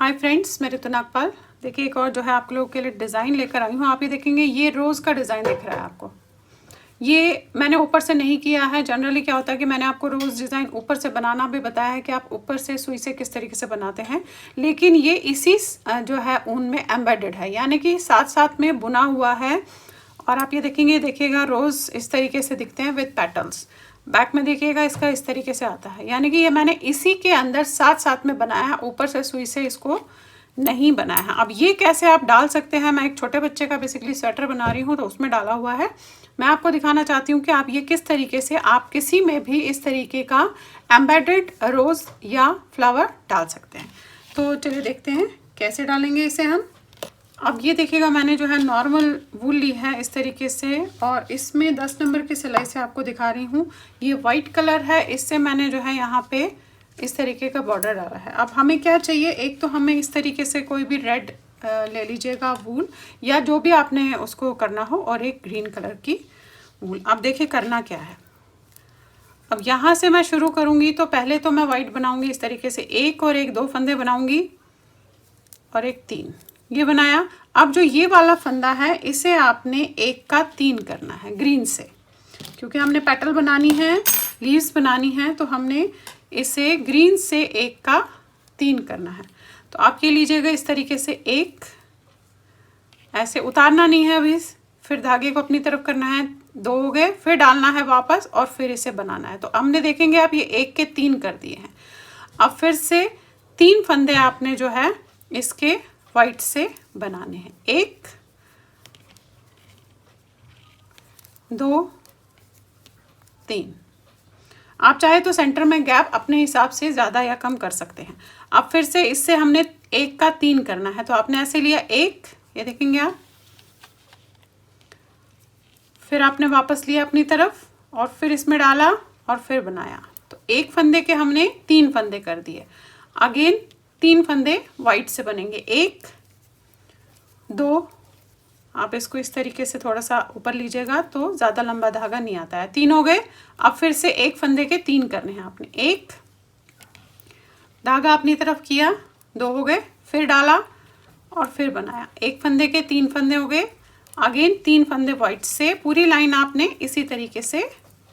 Hi friends, मैं ऋतु नागपाल। देखिए एक और जो है आप लोगों के लिए डिज़ाइन लेकर आई हूँ। आप ये देखेंगे ये रोज़ का डिज़ाइन दिख रहा है आपको। ये मैंने ऊपर से नहीं किया है। जनरली क्या होता है कि मैंने आपको रोज़ डिज़ाइन ऊपर से बनाना भी बताया है कि आप ऊपर से सुई से किस तरीके से बनाते हैं, लेकिन ये इसी जो है ऊन में एम्बेडेड है, यानी कि साथ साथ में बुना हुआ है। और आप ये देखेंगे, देखिएगा रोज़ इस तरीके से दिखते हैं विद पेटल्स। बैक में देखिएगा इसका इस तरीके से आता है, यानी कि ये मैंने इसी के अंदर साथ साथ में बनाया है, ऊपर से सुई से इसको नहीं बनाया है। अब ये कैसे आप डाल सकते हैं, मैं एक छोटे बच्चे का बेसिकली स्वेटर बना रही हूँ तो उसमें डाला हुआ है। मैं आपको दिखाना चाहती हूँ कि आप ये किस तरीके से आप किसी में भी इस तरीके का एम्बेडेड रोज़ या फ्लावर डाल सकते हैं। तो चलिए देखते हैं कैसे डालेंगे इसे हम। अब ये देखिएगा मैंने जो है नॉर्मल वूल ली है इस तरीके से, और इसमें 10 नंबर की सिलाई से आपको दिखा रही हूँ। ये वाइट कलर है, इससे मैंने जो है यहाँ पे इस तरीके का बॉर्डर डाला है। अब हमें क्या चाहिए, एक तो हमें इस तरीके से कोई भी रेड ले लीजिएगा वूल, या जो भी आपने उसको करना हो, और एक ग्रीन कलर की वूल। अब देखिए करना क्या है। अब यहाँ से मैं शुरू करूँगी तो पहले तो मैं वाइट बनाऊँगी इस तरीके से, एक और एक 2 फंदे बनाऊँगी और एक 3, ये बनाया। अब जो ये वाला फंदा है इसे आपने 1 का 3 करना है ग्रीन से, क्योंकि हमने पेटल बनानी है, लीव्स बनानी है, तो हमने इसे ग्रीन से 1 का 3 करना है। तो आप ये लीजिएगा इस तरीके से, एक ऐसे उतारना नहीं है अभी, फिर धागे को अपनी तरफ करना है, 2 हो गए, फिर डालना है वापस और फिर इसे बनाना है। तो हमने देखेंगे आप ये 1 के 3 कर दिए हैं। अब फिर से 3 फंदे आपने जो है इसके वाइट से बनाने हैं, 1 2 3। आप चाहे तो सेंटर में गैप अपने हिसाब से ज़्यादा या कम कर सकते हैं। अब फिर से इससे हमने 1 का 3 करना है, तो आपने ऐसे लिया 1, ये देखेंगे आप, फिर आपने वापस लिया अपनी तरफ और फिर इसमें डाला और फिर बनाया। तो 1 फंदे के हमने 3 फंदे कर दिए। अगेन 3 फंदे वाइट से बनेंगे, 1 2, आप इसको इस तरीके से थोड़ा सा ऊपर लीजिएगा तो ज़्यादा लंबा धागा नहीं आता है। 3 हो गए। अब फिर से 1 फंदे के 3 करने हैं आपने, 1 धागा अपनी तरफ किया, 2 हो गए, फिर डाला और फिर बनाया। 1 फंदे के 3 फंदे हो गए। अगेन 3 फंदे वाइट से, पूरी लाइन आपने इसी तरीके से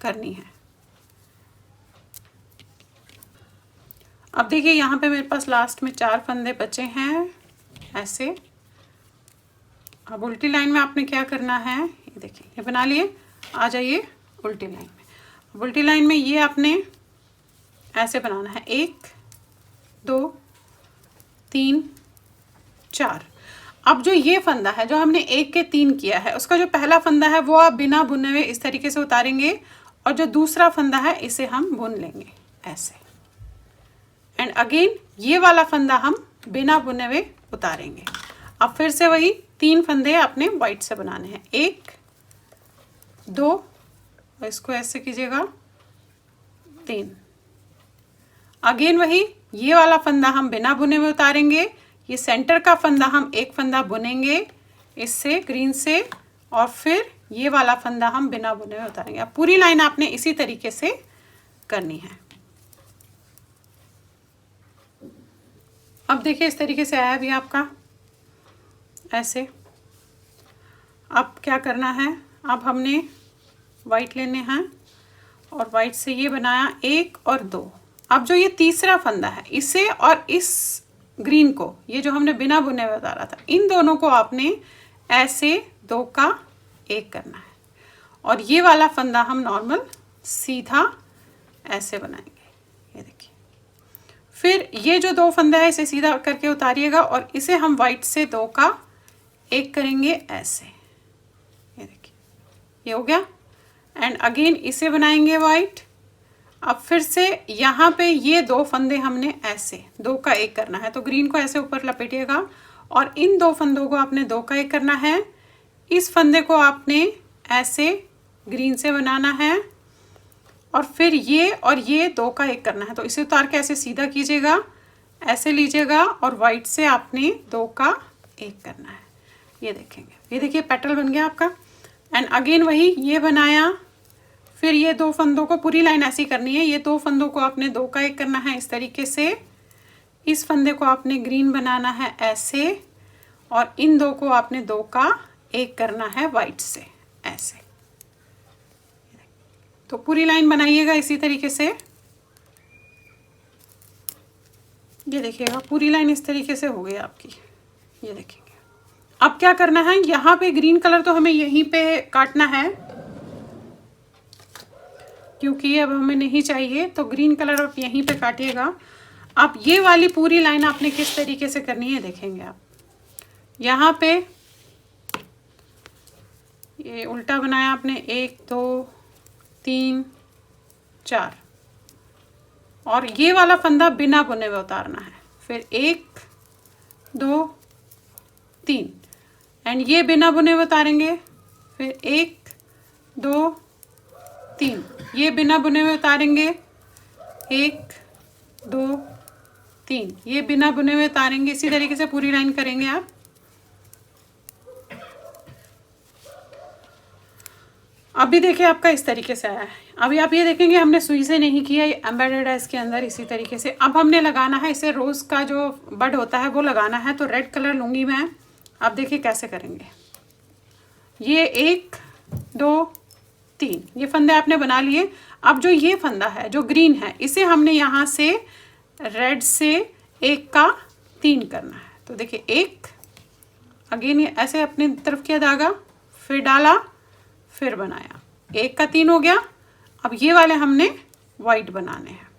करनी है। अब देखिए यहाँ पे मेरे पास लास्ट में 4 फंदे बचे हैं ऐसे। अब उल्टी लाइन में आपने क्या करना है, ये देखिए ये बना लिए, आ जाइए उल्टी लाइन में। अब उल्टी लाइन में ये आपने ऐसे बनाना है, 1 2 3 4। अब जो ये फंदा है जो हमने 1 के 3 किया है, उसका जो पहला फंदा है वो आप बिना बुने हुए इस तरीके से उतारेंगे, और जो दूसरा फंदा है इसे हम बुन लेंगे ऐसे। एंड अगेन ये वाला फंदा हम बिना बुने हुए उतारेंगे। अब फिर से वही 3 फंदे आपने वाइट से बनाने हैं, 1 2, इसको ऐसे कीजिएगा, 3। अगेन वही ये वाला फंदा हम बिना बुने में उतारेंगे, ये सेंटर का फंदा हम 1 फंदा बुनेंगे इससे ग्रीन से, और फिर ये वाला फंदा हम बिना बुने में उतारेंगे। अब पूरी लाइन आपने इसी तरीके से करनी है। अब देखिए इस तरीके से आया भी आपका ऐसे। अब क्या करना है, अब हमने वाइट लेने हैं और वाइट से ये बनाया 1 और 2। अब जो ये तीसरा फंदा है इसे और इस ग्रीन को, ये जो हमने बिना बुने हुए उतारा था, इन दोनों को आपने ऐसे 2 का 1 करना है, और ये वाला फंदा हम नॉर्मल सीधा ऐसे बनाएंगे, ये देखिए। फिर ये जो 2 फंदा है इसे सीधा करके उतारिएगा और इसे हम वाइट से 2 का 1 करेंगे ऐसे, ये देखिए ये हो गया। एंड अगेन इसे बनाएंगे वाइट। अब फिर से यहाँ पे ये 2 फंदे हमने ऐसे 2 का 1 करना है, तो ग्रीन को ऐसे ऊपर लपेटिएगा और इन 2 फंदों को आपने 2 का 1 करना है। इस फंदे को आपने ऐसे ग्रीन से बनाना है और फिर ये और ये 2 का 1 करना है, तो इसे उतार के ऐसे सीधा कीजिएगा, ऐसे लीजिएगा और वाइट से आपने 2 का 1 करना है, ये देखेंगे, ये देखिए पेटल बन गया आपका। एंड अगेन वही ये बनाया, फिर ये 2 फंदों को पूरी लाइन ऐसी करनी है, ये 2 फंदों को आपने 2 का 1 करना है इस तरीके से, इस फंदे को आपने ग्रीन बनाना है ऐसे, और इन दो को आपने दो का एक करना है वाइट से ऐसे। तो पूरी लाइन बनाइएगा इसी तरीके से। ये देखिएगा पूरी लाइन इस तरीके से हो गई आपकी। ये देखेंगे अब क्या करना है, यहाँ पे ग्रीन कलर तो हमें यहीं पे काटना है क्योंकि अब हमें नहीं चाहिए, तो ग्रीन कलर आप यहीं पे काटिएगा। अब ये वाली पूरी लाइन आपने किस तरीके से करनी है देखेंगे आप। यहाँ पे ये उल्टा बनाया आपने, 1 2 3 4, और ये वाला फंदा बिना बुने हुए उतारना है। फिर 1 2 3, एंड ये बिना बुने हुए उतारेंगे। फिर 1 2 3, ये बिना बुने हुए उतारेंगे। 1 2 3, ये बिना बुने हुए उतारेंगे। इसी तरीके से पूरी लाइन करेंगे आप। अभी देखिए आपका इस तरीके से आया है। अभी आप ये देखेंगे हमने सुई से नहीं किया, ये एम्बेडेड है इसके अंदर इसी तरीके से। अब हमने लगाना है इसे, रोज़ का जो बड होता है वो लगाना है। तो रेड कलर लूँगी मैं। आप देखिए कैसे करेंगे। ये 1 2 3, ये फंदे आपने बना लिए। अब जो ये फंदा है जो ग्रीन है, इसे हमने यहाँ से रेड से 1 का 3 करना है। तो देखिए 1, अगेन ये ऐसे अपनी तरफ किया धागा, फिर डाला, फिर बनाया, 1 का 3 हो गया। अब ये वाले हमने वाइट बनाने हैं।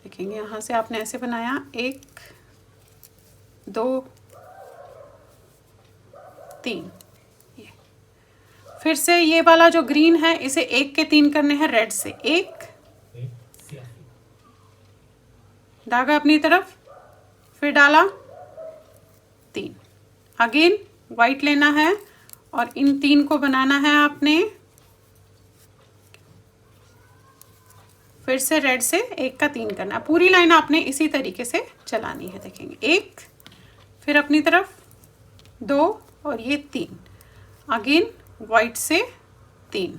देखेंगे यहाँ से आपने ऐसे बनाया, 1 2 3, ये फिर से ये वाला जो ग्रीन है इसे 1 के 3 करने हैं रेड से। 1 धागा अपनी तरफ, फिर डाला 3, अगेन वाइट लेना है और इन 3 को बनाना है आपने। फिर से रेड से 1 का 3 करना। पूरी लाइन आपने इसी तरीके से चलानी है। देखेंगे 1, फिर अपनी तरफ 2 और ये 3, अगेन वाइट से 3।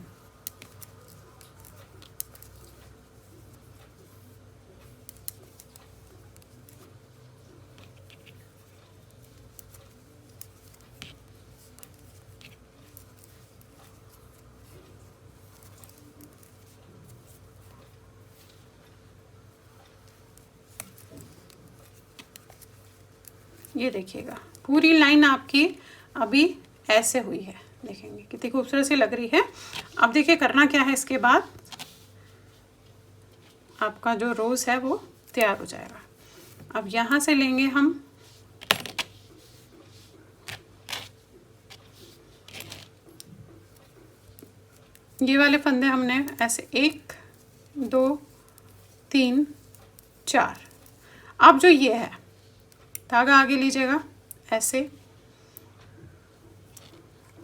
ये देखिएगा पूरी लाइन आपकी अभी ऐसे हुई है। देखेंगे कितनी खूबसूरत सी लग रही है। अब देखिए करना क्या है, इसके बाद आपका जो रोज है वो तैयार हो जाएगा। अब यहाँ से लेंगे हम ये वाले फंदे, हमने ऐसे 1 2 3 4। अब जो ये है धागा आगे लीजिएगा ऐसे।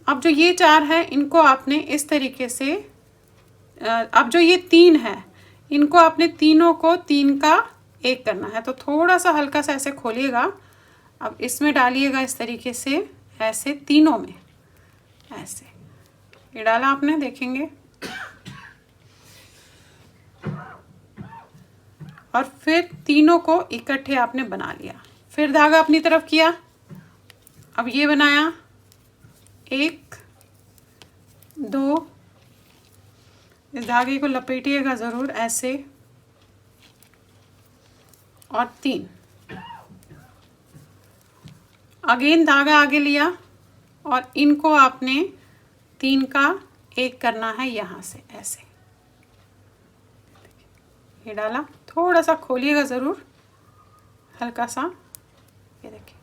अब जो ये 4 है इनको आपने इस तरीके से, अब जो ये 3 है इनको आपने तीनों को 3 का 1 करना है। तो थोड़ा सा हल्का सा ऐसे खोलिएगा। अब इसमें डालिएगा इस तरीके से, ऐसे तीनों में ऐसे। ये डाला आपने, देखेंगे, और फिर तीनों को इकट्ठे आपने बना लिया। फिर धागा अपनी तरफ किया। अब ये बनाया 1 2, इस धागे को लपेटिएगा ज़रूर ऐसे, और 3, अगेन धागा आगे लिया और इनको आपने 3 का 1 करना है यहाँ से ऐसे। ये डाला, थोड़ा सा खोलिएगा ज़रूर हल्का सा। ये देखिए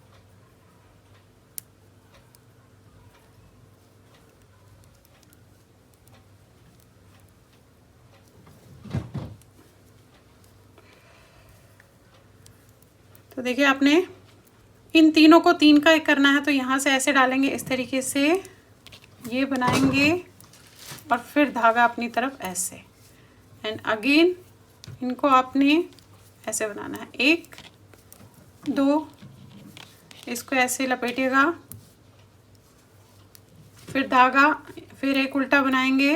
तो देखिए आपने इन तीनों को 3 का 1 करना है। तो यहाँ से ऐसे डालेंगे इस तरीके से, ये बनाएंगे और फिर धागा अपनी तरफ ऐसे, एंड अगेन इनको आपने ऐसे बनाना है। 1 2, इसको ऐसे लपेटिएगा, फिर धागा, फिर एक उल्टा बनाएंगे,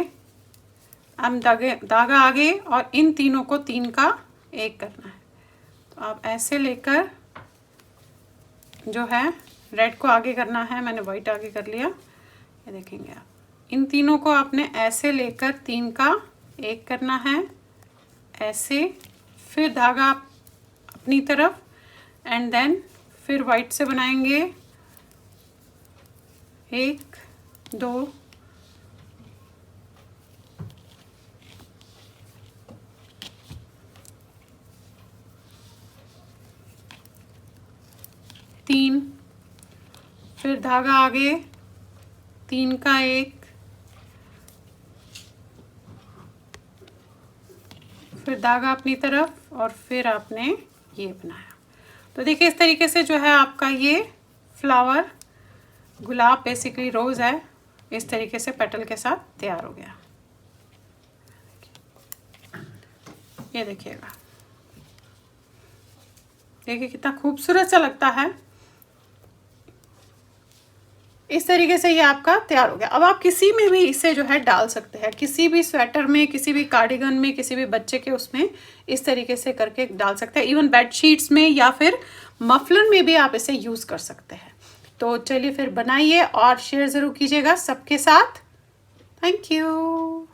हम धागा आगे और इन तीनों को 3 का 1 करना है। तो आप ऐसे लेकर जो है रेड को आगे करना है, मैंने वाइट आगे कर लिया। ये देखेंगे आप, इन तीनों को आपने ऐसे लेकर 3 का 1 करना है, ऐसे, फिर धागा अपनी तरफ एंड देन फिर वाइट से बनाएंगे 1 2 3, फिर धागा आगे 3 का 1, फिर धागा अपनी तरफ और फिर आपने ये बनाया। तो देखिए इस तरीके से जो है आपका ये फ्लावर, गुलाब बेसिकली रोज़ है, इस तरीके से पेटल के साथ तैयार हो गया। ये देखिएगा, देखिए कितना खूबसूरत सा लगता है। इस तरीके से ये आपका तैयार हो गया। अब आप किसी में भी इसे जो है डाल सकते हैं, किसी भी स्वेटर में, किसी भी कार्डिगन में, किसी भी बच्चे के उसमें इस तरीके से करके डाल सकते हैं। इवन बेडशीट्स में या फिर मफलर में भी आप इसे यूज़ कर सकते हैं। तो चलिए फिर बनाइए और शेयर ज़रूर कीजिएगा सबके साथ। Thank you.